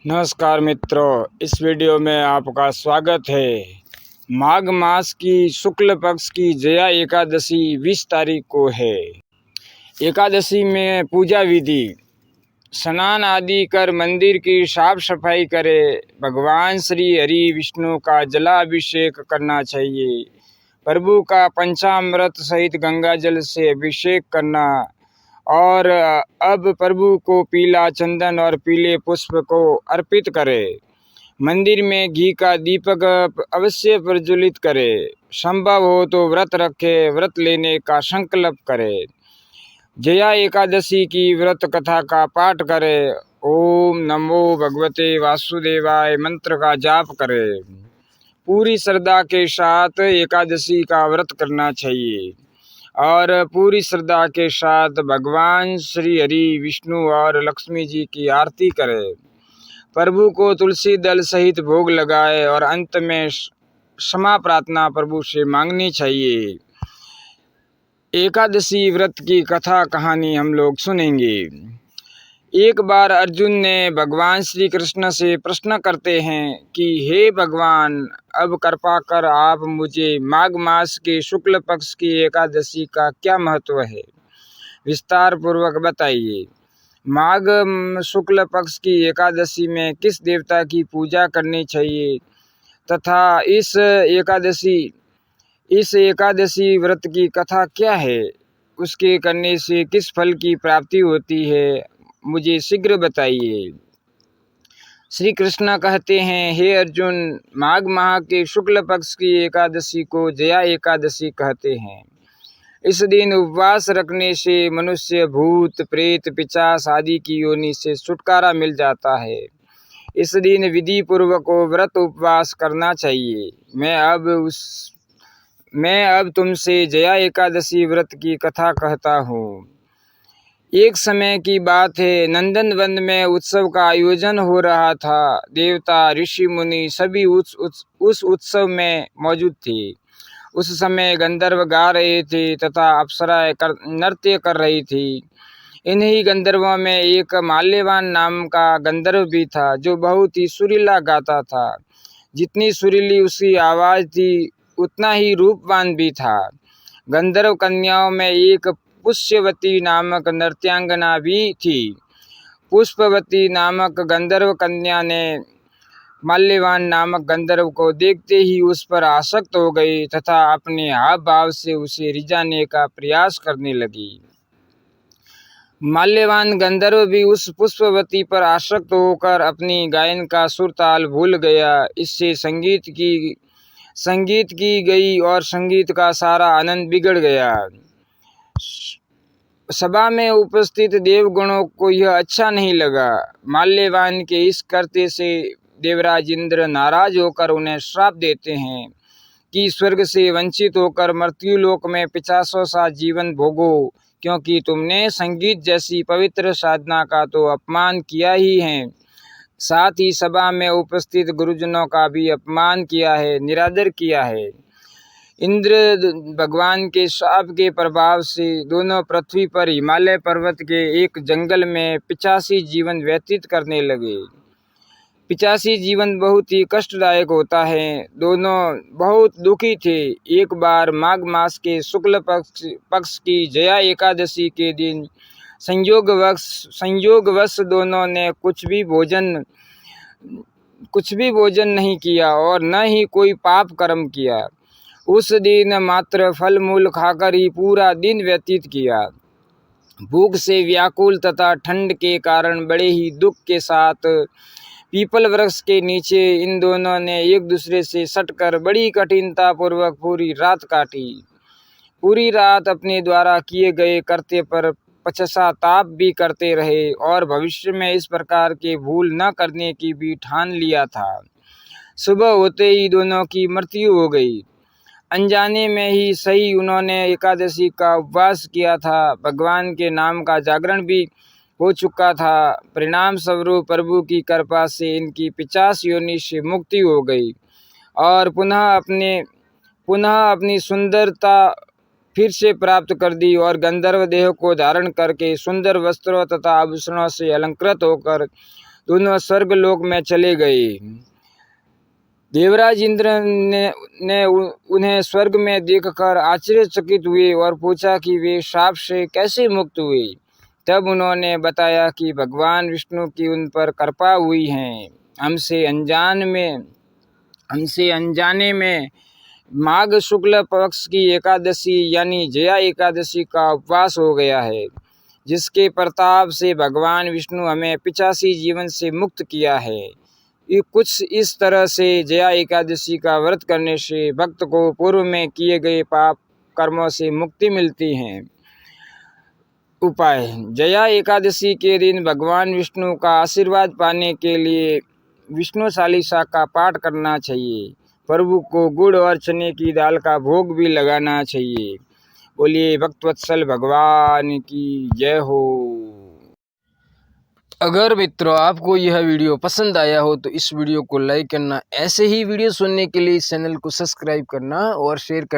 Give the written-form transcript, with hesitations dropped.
नमस्कार मित्रों, इस वीडियो में आपका स्वागत है। माघ मास की शुक्ल पक्ष की जया एकादशी 20 तारीख को है। एकादशी में पूजा विधि: स्नान आदि कर मंदिर की साफ सफाई करे, भगवान श्री हरि विष्णु का जलाभिषेक करना चाहिए, प्रभु का पंचामृत सहित गंगा जल से अभिषेक करना और अब प्रभु को पीला चंदन और पीले पुष्प को अर्पित करें। मंदिर में घी का दीपक अवश्य प्रज्वलित करें। संभव हो तो व्रत रखें, व्रत लेने का संकल्प करें। जया एकादशी की व्रत कथा का पाठ करें। ओम नमो भगवते वासुदेवाय मंत्र का जाप करें। पूरी श्रद्धा के साथ एकादशी का व्रत करना चाहिए और पूरी श्रद्धा के साथ भगवान श्री हरि विष्णु और लक्ष्मी जी की आरती करें। प्रभु को तुलसी दल सहित भोग लगाए और अंत में क्षमा प्रार्थना प्रभु से मांगनी चाहिए। एकादशी व्रत की कथा कहानी हम लोग सुनेंगे। एक बार अर्जुन ने भगवान श्री कृष्ण से प्रश्न करते हैं कि हे भगवान, अब कृपा कर आप मुझे माघ मास के शुक्ल पक्ष की एकादशी का क्या महत्व है, विस्तार पूर्वक बताइए। माघ शुक्ल पक्ष की एकादशी में किस देवता की पूजा करनी चाहिए तथा इस एकादशी व्रत की कथा क्या है, उसके करने से किस फल की प्राप्ति होती है, मुझे शीघ्र बताइए। श्री कृष्ण कहते हैं, हे अर्जुन, माघ माह के शुक्ल पक्ष की एकादशी को जया एकादशी कहते हैं। इस दिन उपवास रखने से मनुष्य भूत प्रेत पिशाच आदि की योनि से छुटकारा मिल जाता है। इस दिन विधि पूर्वक व्रत उपवास करना चाहिए। मैं अब तुमसे जया एकादशी व्रत की कथा कहता हूँ। एक समय की बात है, नंदन वन में उत्सव का आयोजन हो रहा था। देवता ऋषि मुनि सभी उस उत्सव में मौजूद थे। उस समय गंधर्व गा रहे थे तथा अप्सराएं नृत्य कर रही थी। इन्हीं गंधर्वों में एक माल्यवान नाम का गंधर्व भी था, जो बहुत ही सुरीला गाता था। जितनी सुरीली उसकी आवाज़ थी, उतना ही रूपवान भी था। गंधर्व कन्याओं में एक पुष्यवती नामक नृत्यांगना भी थी। पुष्पवती नामक गंधर्व कन्या ने माल्यवान नामक गंधर्व को देखते ही उस पर आसक्त हो गई तथा अपने हाव भाव से उसे रिझाने का प्रयास करने लगी। माल्यवान गंधर्व भी उस पुष्पवती पर आसक्त होकर अपनी गायन का सुर ताल भूल गया। इससे संगीत की गई और संगीत का सारा आनंद बिगड़ गया। सभा में उपस्थित देवगणों को यह अच्छा नहीं लगा। माल्यवान के इस कृत्य से देवराज इंद्र नाराज होकर उन्हें श्राप देते हैं कि स्वर्ग से वंचित होकर मृत्युलोक में पिशाचों सा जीवन भोगो, क्योंकि तुमने संगीत जैसी पवित्र साधना का तो अपमान किया ही है, साथ ही सभा में उपस्थित गुरुजनों का भी अपमान किया है, निरादर किया है। इंद्र भगवान के शाप के प्रभाव से दोनों पृथ्वी पर हिमालय पर्वत के एक जंगल में 85 जीवन व्यतीत करने लगे। 85 जीवन बहुत ही कष्टदायक होता है। दोनों बहुत दुखी थे। एक बार माघ मास के शुक्ल पक्ष की जया एकादशी के दिन संयोगवश दोनों ने कुछ भी भोजन नहीं किया और न ही कोई पाप कर्म किया। उस दिन मात्र फल मूल खाकर ही पूरा दिन व्यतीत किया। भूख से व्याकुल तथा ठंड के कारण बड़े ही दुख के साथ पीपल वृक्ष के नीचे इन दोनों ने एक दूसरे से सटकर बड़ी कठिनता पूर्वक पूरी रात काटी। पूरी रात अपने द्वारा किए गए कर्तव्य पर पश्चाताप भी करते रहे और भविष्य में इस प्रकार के भूल न करने की भी ठान लिया था। सुबह होते ही दोनों की मृत्यु हो गई। अनजाने में ही सही उन्होंने एकादशी का उपवास किया था। भगवान के नाम का जागरण भी हो चुका था। परिणाम स्वरूप प्रभु की कृपा से इनकी 50 योनि से मुक्ति हो गई और पुनः अपनी सुंदरता फिर से प्राप्त कर दी और गंधर्व देह को धारण करके सुंदर वस्त्रों तथा आभूषणों से अलंकृत होकर दोनों स्वर्गलोक में चले गए। देवराज इंद्र ने उन्हें स्वर्ग में देखकर आश्चर्यचकित हुए और पूछा कि वे शाप से कैसे मुक्त हुए। तब उन्होंने बताया कि भगवान विष्णु की उन पर कृपा हुई है। हमसे अनजाने में माघ शुक्ल पक्ष की एकादशी यानी जया एकादशी का उपवास हो गया है, जिसके प्रताप से भगवान विष्णु हमें 85 जीवन से मुक्त किया है। ये कुछ इस तरह से जया एकादशी का व्रत करने से भक्त को पूर्व में किए गए पाप कर्मों से मुक्ति मिलती है। उपाय: जया एकादशी के दिन भगवान विष्णु का आशीर्वाद पाने के लिए विष्णु चालीसा का पाठ करना चाहिए। प्रभु को गुड़ और चने की दाल का भोग भी लगाना चाहिए। बोलिए भक्तवत्सल भगवान की जय हो। अगर मित्रों आपको यह वीडियो पसंद आया हो तो इस वीडियो को लाइक करना, ऐसे ही वीडियो सुनने के लिए चैनल को सब्सक्राइब करना और शेयर करना।